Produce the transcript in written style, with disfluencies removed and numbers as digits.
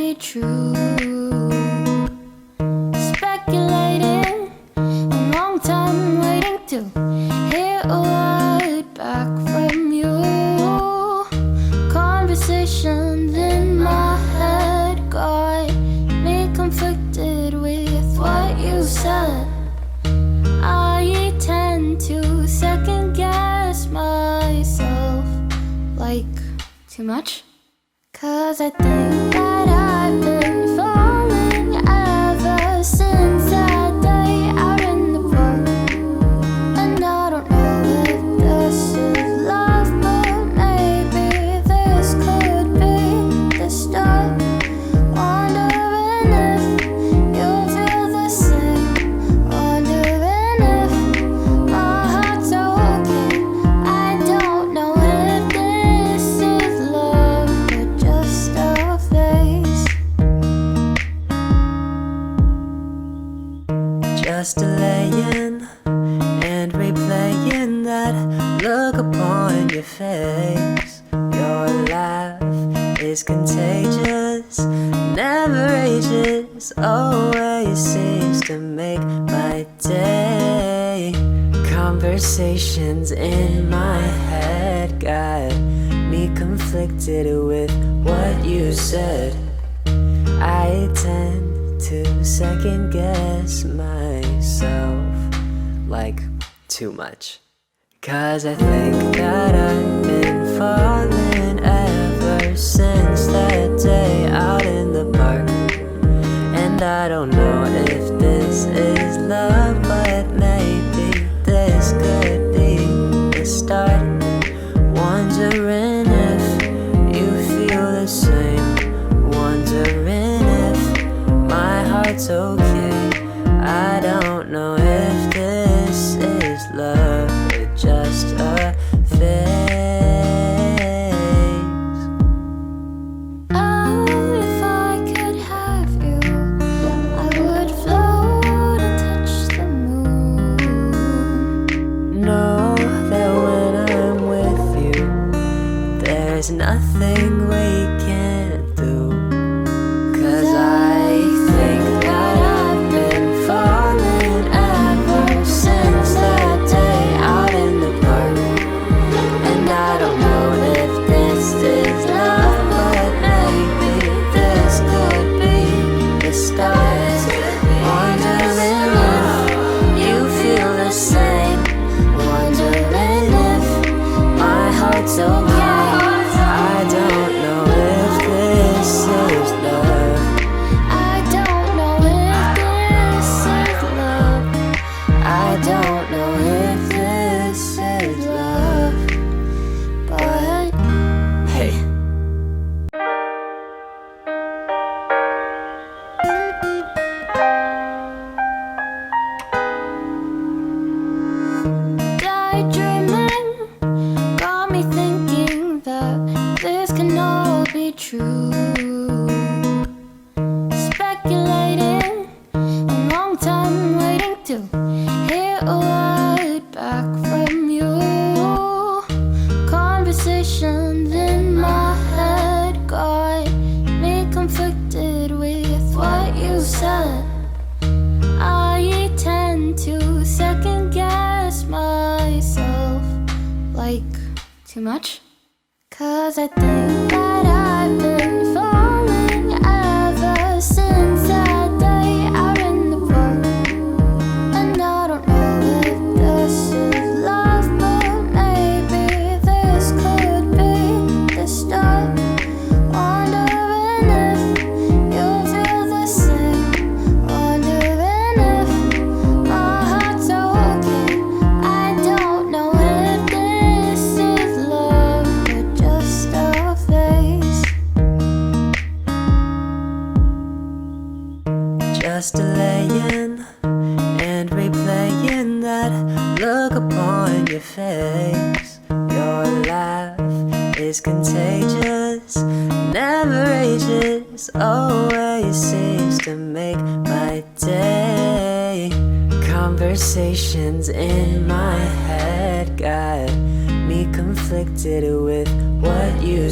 be true. Speculating, a long time waiting to hear a word back from you. Conversations in my head got me conflicted with what you said. I tend to second guess myself, like too much. 'Cause I think that I've been falling ever since that day out in the park. And I don't know if this is love, but maybe this could be the start. Wondering if you feel the same. Wondering if my heart's okay. I don't know if this is love or just a phase. Just delaying and replaying that look upon your face. Your laugh is contagious, never ages, always seems to make my day. Conversations in my head got me conflicted with what you said. I tend to second guess myself, like too much. 'Cause I think that I've been falling ever since that day out in the park. And I don't know if this is love, but maybe this could be the start. Wondering if you feel the same. Wondering if my heart's okay. I don't know if this is love or just a phase. Oh, if I could have you, I would float and touch the moon. Know that when I'm with you, there's nothing we can't do. 'Cause I think that I've been falling ever since that day out in the park. And I don't know if this is love, but maybe this could be the start. Wondering if you feel the same. Wondering if my heart's okay. I don't know if this is love. I don't know if this is love. I don't know if this is love, but Hey, daydreaming got me thinking that this can all be true. Speculating, a long time waiting to hear a word back from you. Conversations in my head got me conflicted with what you said. I tend to second guess myself, like too much. 'Cause I think that I've been falling ever since that day out in the park. And I don't know if this is love, but maybe this could be the start. Wondering if you feel the same. Wondering if my heart's okay. I don't know if this is love or just a phase. just delaying and replaying that look upon your face. Your laugh is contagious, never ages, always seems to make my day. Conversations in my head got me conflicted with what you